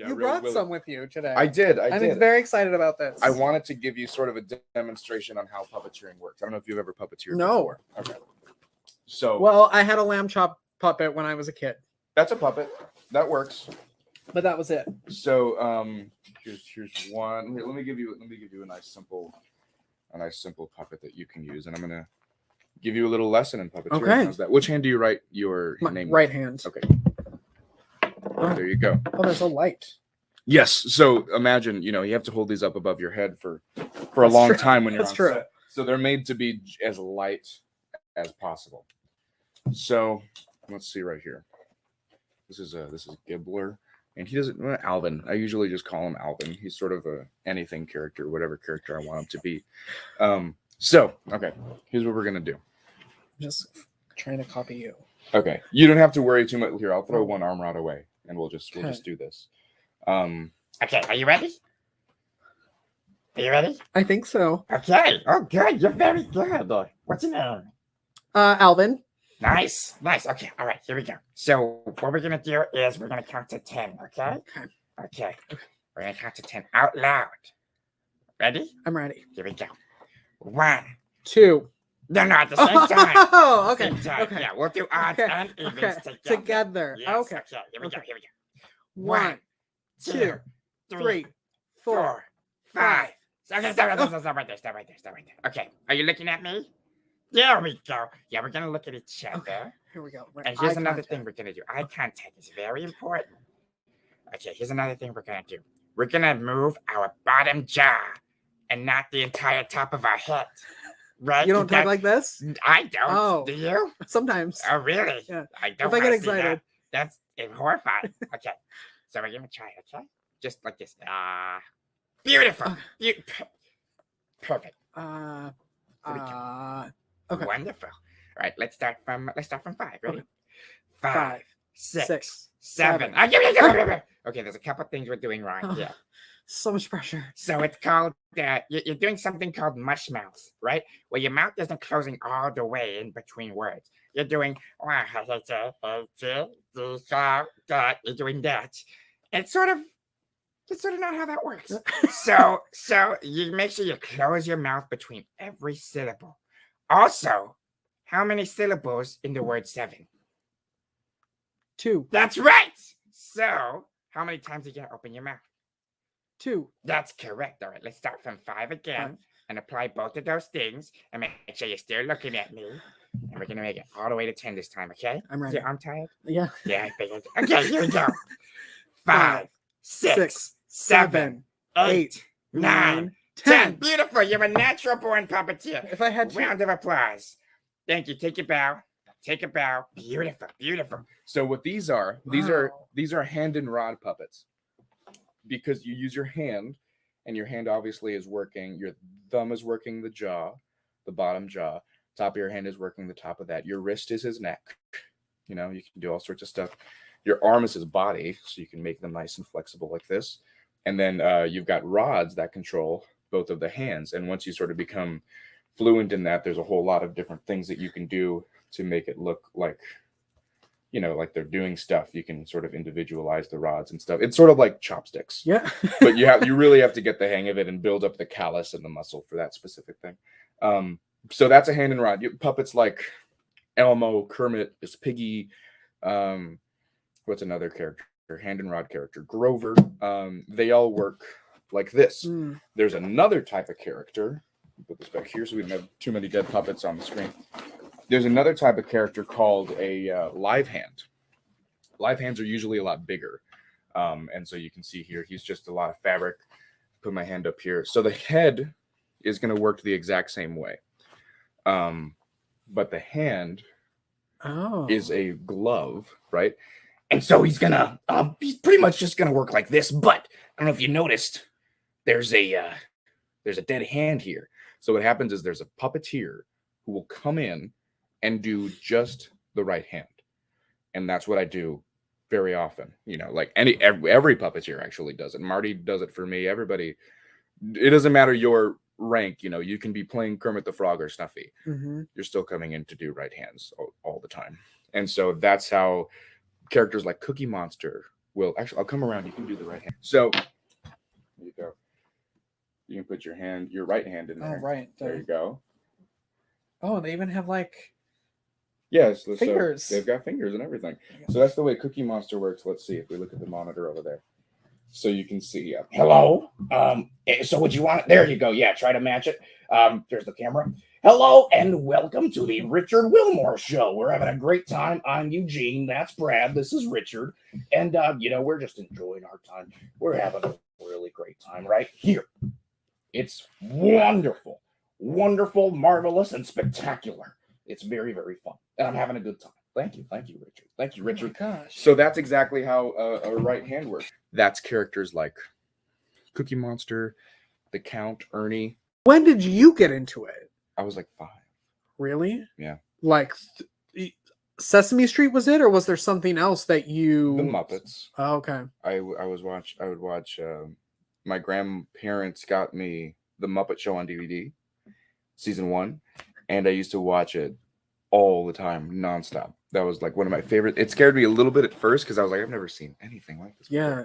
Yeah, you really, brought really. some with you today. I did. I'm very excited about this. I wanted to give you sort of a demonstration on how puppeteering works. I don't know if you've ever puppeteered No. before. Okay. So Well, I had a lamb chop puppet when I was a kid, that's a puppet. That works. but that was it. So here's one. Here, let me give you a nice simple puppet that you can use, and I'm gonna give you a little lesson in puppeteering. Okay. How's that? Which hand do you write your My name right with? hand. Okay. There you go. Oh, there's a light. Yes. So imagine, you have to hold these up above your head for a long time when you're on set. So they're made to be as light as possible. So let's see right here. This is Gibbler, and he doesn't Alvin. I usually just call him Alvin. He's sort of a anything character, whatever character I want him to be. So okay, here's what we're gonna do. Just trying to copy you. Okay, you don't have to worry too much. Here, I'll throw one arm rod away, and we'll just do this. Okay, are you ready? Are you ready? I think so. Okay. Oh, good. You're very good. What's your name? Alvin. Nice. Okay. All right. Here we go. So what we're gonna do is we're gonna count to 10. Okay. Okay. We're gonna count to 10 out loud. Ready? I'm ready. Here we go. 1, 2. No, at the same time. Oh, okay. Same time. Okay. Yeah, we'll do odds and evens Together. Yes. Okay. Okay. Here we go. 1, 2, 3, 4, 5. Okay, stop right there. Okay, are you looking at me? There we go. Yeah, we're gonna look at each other. Okay. Here we go. And here's another thing we're gonna do. Eye contact is very important. Okay, here's another thing we're gonna do. We're gonna move our bottom jaw and not the entire top of our head. Right? You don't talk like this? I don't. Oh. Do you? Sometimes. Oh, really? Yeah. I don't. If I get wanna see excited. that. That's horrifying. Okay, so we're gonna try it. Okay, just like this. Beautiful. Perfect. Okay. Wonderful. All right, let's start from 5. Ready? Okay. 5, 6, 7. 7. Okay, there's a couple things we're doing wrong here. So much pressure. So it's called you're doing something called mush mouth, right? Where your mouth isn't closing all the way in between words. You're doing you're doing that. It's sort of not how that works. So you make sure you close your mouth between every syllable. Also, how many syllables in the word 7? 2. That's right. So how many times are you gonna open your mouth? 2. That's correct. All right, let's start from 5 again and apply both of those things and make sure you're still looking at me. And we're gonna make it all the way to 10 this time, okay? I'm ready. Is your arm tired? Yeah. Yeah, I figured. Okay, here we go. 5, 6, 7, 8, 9, 10. Beautiful. You're a natural born puppeteer. If I had to. Round of applause. Thank you. Take a bow. Beautiful. So what these are hand and rod puppets, because you use your hand, and your hand obviously is working. Your thumb is working the jaw, the bottom jaw. Top of your hand is working the top of that. Your wrist is his neck. You can do all sorts of stuff. Your arm is his body, so you can make them nice and flexible like this. And then you've got rods that control both of the hands. And once you sort of become fluent in that, there's a whole lot of different things that you can do to make it look like, like they're doing stuff. You can sort of individualize the rods and stuff. It's sort of like chopsticks. Yeah. But you really have to get the hang of it and build up the callus and the muscle for that specific thing. So that's a hand and rod. Puppets like Elmo, Kermit, is Piggy. What's another character? Hand and rod character, Grover. They all work like this. There's another type of character. Put this back here so we don't have too many dead puppets on the screen. There's another type of character called a live hand. Live hands are usually a lot bigger. And so you can see here, he's just a lot of fabric. Put my hand up here. So the head is going to work the exact same way. But the hand is a glove, right? And so he's pretty much just gonna work like this. But I don't know if you noticed, there's a dead hand here. So what happens is there's a puppeteer who will come in and do just the right hand, and that's what I do very often. Like every puppeteer actually does it. Marty does it for me. Everybody. It doesn't matter your rank. You can be playing Kermit the Frog or Snuffy. Mm-hmm. You're still coming in to do right hands all the time, and so that's how characters like Cookie Monster will actually. I'll come around. You can do the right hand. So there you go. You can put your right hand in Oh, there. right. There you go. Oh, they even have like Yes, fingers. So they've got fingers and everything. So that's the way Cookie Monster works. Let's see if we look at the monitor over there. So you can see. Hello. So would you want it? There you go. Yeah, try to match it. There's the camera. Hello and welcome to the Richard Wilmore Show. We're having a great time. I'm Eugene. That's Brad. This is Richard. And, we're just enjoying our time. We're having a really great time right here. It's wonderful, wonderful, marvelous, and spectacular. It's very, very fun. And I'm having a good time. Thank you. Thank you, Richard. Thank you, Richard. Oh my gosh. So that's exactly how a right hand works. That's characters like Cookie Monster, the Count, Ernie. When did you get into it? I was like 5. Really? Yeah. Like Sesame Street was it, or was there something else that you? The Muppets. Oh, okay. I would watch. My grandparents got me the Muppet Show on DVD, season 1, and I used to watch it all the time, nonstop. That was like one of my favorite. It scared me a little bit at first because I was like, I've never seen anything like this before. Yeah.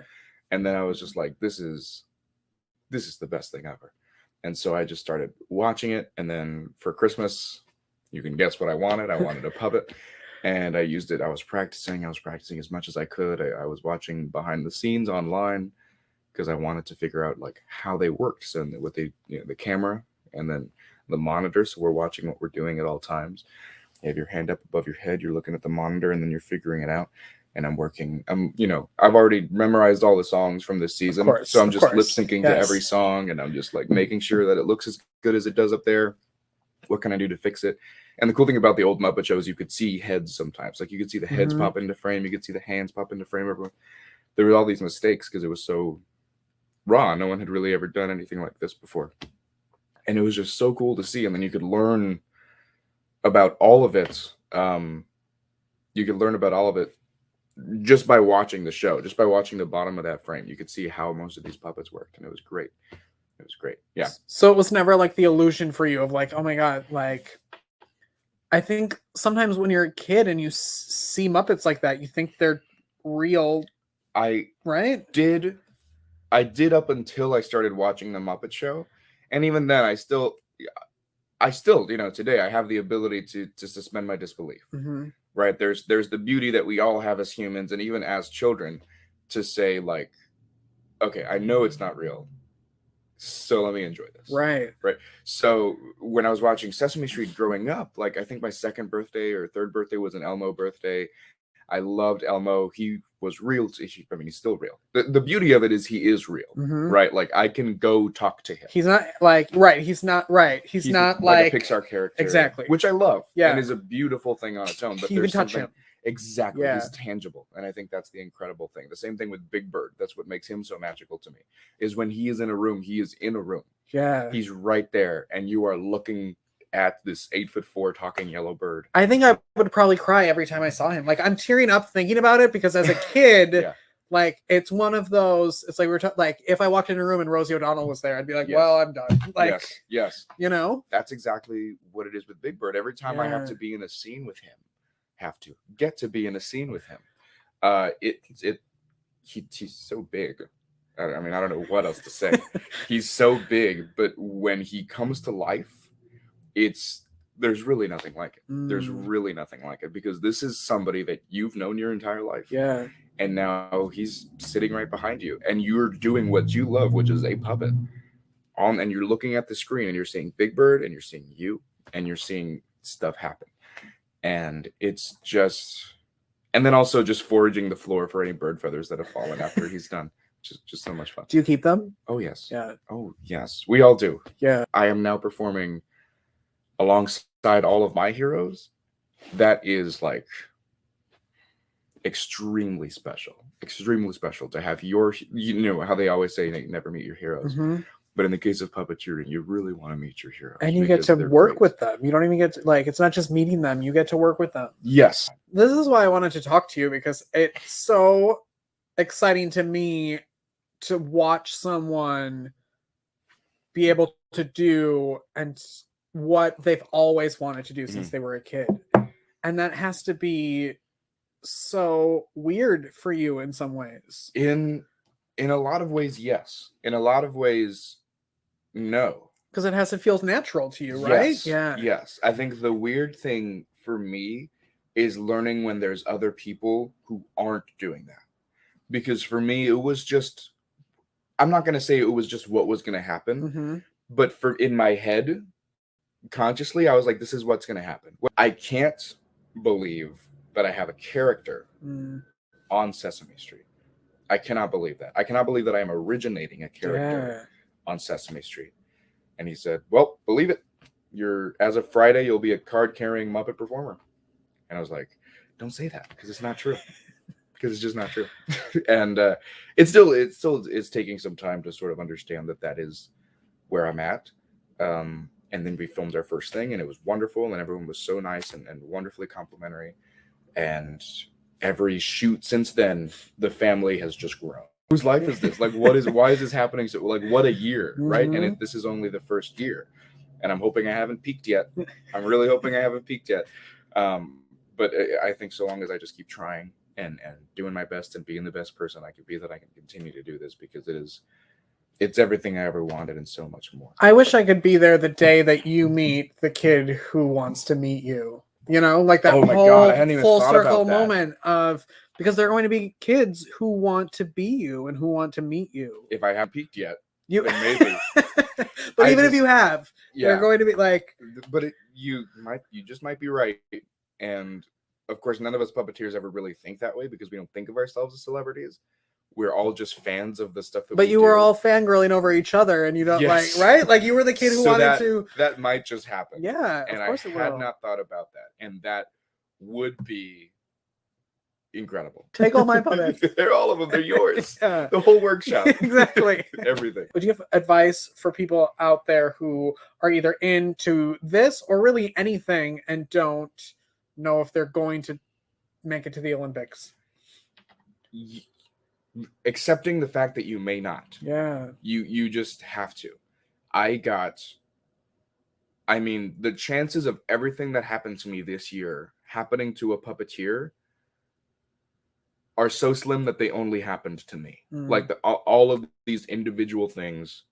And then I was just like, this is the best thing ever. And so I just started watching it. And then for Christmas, you can guess what I wanted. I wanted a puppet. And I used it. I was practicing as much as I could. I was watching behind the scenes online because I wanted to figure out like how they worked. So with the camera and then the monitor. So we're watching what we're doing at all times. You have your hand up above your head. You're looking at the monitor and then you're figuring it out. And I'm working. I've already memorized all the songs from this season. So I'm just lip syncing to every song. And I'm just like making sure that it looks as good as it does up there. What can I do to fix it? And the cool thing about the old Muppet shows, you could see heads sometimes. Like you could see the heads pop into frame. You could see the hands pop into frame. Everyone. There were all these mistakes because it was so raw. No one had really ever done anything like this before. And it was just so cool to see. And then you could learn about all of it. You could learn about all of it just by watching the show, just by watching the bottom of that frame. You could see how most of these puppets worked. And it was great. It was great. Yeah. So it was never like the illusion for you of like, oh my God, like I think sometimes when you're a kid and you see Muppets like that, you think they're real. Right? I did up until I started watching the Muppet Show. And even then I still, today I have the ability to suspend my disbelief, right? There's the beauty that we all have as humans and even as children to say like, okay, I know it's not real. So let me enjoy this. Right. So when I was watching Sesame Street growing up, like I think my 2nd birthday or 3rd birthday was an Elmo birthday. I loved Elmo. He was real. He's still real. The beauty of it is he is real, right? Like I can go talk to him. He's not like, right. He's not right. He's not like a Pixar character. Exactly. Which I love. Yeah. And is a beautiful thing on its own. But you can touch him. Exactly. Yeah. He's tangible. And I think that's the incredible thing. The same thing with Big Bird. That's what makes him so magical to me. Is when he is in a room, he is in a room. Yeah. He's right there. And you are looking at this 8'4" talking yellow bird. I think I would probably cry every time I saw him. Like I'm tearing up thinking about it because as a kid, like it's one of those. It's like like if I walked in a room and Rosie O'Donnell was there, I'd be like, well, I'm done. Like, yes, that's exactly what it is with Big Bird. Every time I have to be in a scene with him, get to be in a scene with him. He's so big. I mean, I don't know what else to say. He's so big, but when he comes to life, there's really nothing like it. There's really nothing like it because this is somebody that you've known your entire life. Yeah. And now he's sitting right behind you and you're doing what you love, which is a puppet. And you're looking at the screen and you're seeing Big Bird and you're seeing you and you're seeing stuff happen. And it's just, and then also just foraging the floor for any bird feathers that have fallen after he's done. Just so much fun. Do you keep them? Oh, yes. Yeah. Oh, yes. We all do. Yeah. I am now performing alongside all of my heroes. That is like extremely special to have how they always say you never meet your heroes. But in the case of puppeteering, you really want to meet your heroes. And you get to work with them. You don't even get to, like, it's not just meeting them. You get to work with them. Yes. This is why I wanted to talk to you because it's so exciting to me to watch someone be able to do and what they've always wanted to do since they were a kid. And that has to be so weird for you in some ways? In a lot of ways, yes. In a lot of ways, no. Because it feels natural to you, right? Yes, yes. I think the weird thing for me is learning when there's other people who aren't doing that. Because for me, it was just, I'm not going to say it was just what was going to happen, but in my head, consciously, I was like, this is what's going to happen. I can't believe that I have a character on Sesame Street. I cannot believe that. I cannot believe that I am originating a character on Sesame Street. And he said, well, believe it. As of Friday, you'll be a card-carrying Muppet performer. And I was like, don't say that, because it's not true. Because it's just not true. And it's taking some time to sort of understand that is where I'm at. And then we filmed our first thing, and it was wonderful, and everyone was so nice and wonderfully complimentary. And every shoot since then, the family has just grown. Whose life is this? Like, why is this happening? So, like, what a year, right? And this is only the first year. And I'm hoping I haven't peaked yet. I'm really hoping I haven't peaked yet. But I think so long as I just keep trying and doing my best and being the best person I can be, that I can continue to do this, because it's everything I ever wanted and so much more. I wish I could be there the day that you meet the kid who wants to meet you. You know, like that whole full circle moment of, because there are going to be kids who want to be you and who want to meet you. If I haven't peaked yet, then maybe. But even if you have, they're going to be like. But you just might be right. And of course, none of us puppeteers ever really think that way, because we don't think of ourselves as celebrities. We're all just fans of the stuff that we do. But you were all fangirling over each other, and you don't like, right? Like, you were the kid who wanted to. That might just happen. Yeah, and of course I had not thought about that, and that would be incredible. Take all my puppets. They're all of them. They're yours. The whole workshop. Exactly. Everything. Would you have advice for people out there who are either into this or really anything and don't know if they're going to make it to the Olympics? Accepting the fact that you may not. Yeah. You just have to. I mean, the chances of everything that happened to me this year happening to a puppeteer are so slim that they only happened to me. Like all of these individual things.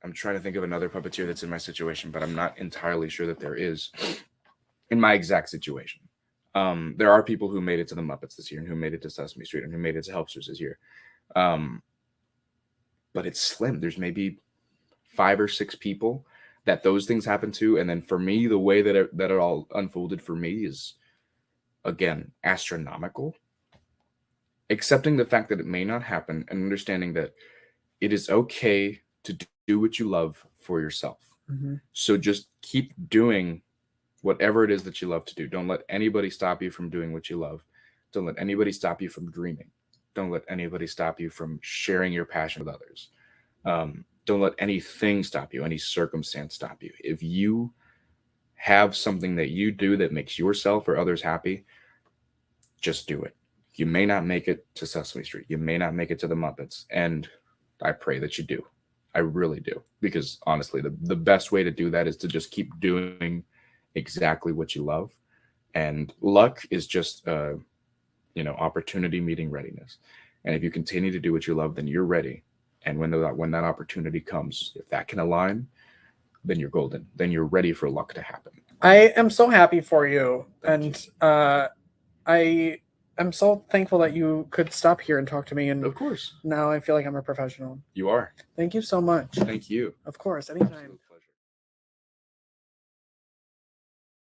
I'm trying to think of another puppeteer that's in my situation, but I'm not entirely sure that there is in my exact situation. There are people who made it to the Muppets this year, and who made it to Sesame Street, and who made it to Helpsters this year. But it's slim. There's maybe 5 or 6 people that those things happen to. And then for me, the way that it all unfolded for me is, again, astronomical. Accepting the fact that it may not happen, and understanding that it is okay to do what you love for yourself. So just keep doing whatever it is that you love to do. Don't let anybody stop you from doing what you love. Don't let anybody stop you from dreaming. Don't let anybody stop you from sharing your passion with others. Don't let anything stop you, any circumstance stop you. If you have something that you do that makes yourself or others happy, just do it. You may not make it to Sesame Street. You may not make it to the Muppets. And I pray that you do. I really do. Because honestly, the best way to do that is to just keep doing exactly what you love. And luck is just opportunity meeting readiness. And if you continue to do what you love, then you're ready. And when that opportunity comes, if that can align, then you're golden. Then you're ready for luck to happen. I am so happy for you. And I am so thankful that you could stop here and talk to me. And of course. Now I feel like I'm a professional. You are. Thank you so much. Thank you. Of course, anytime.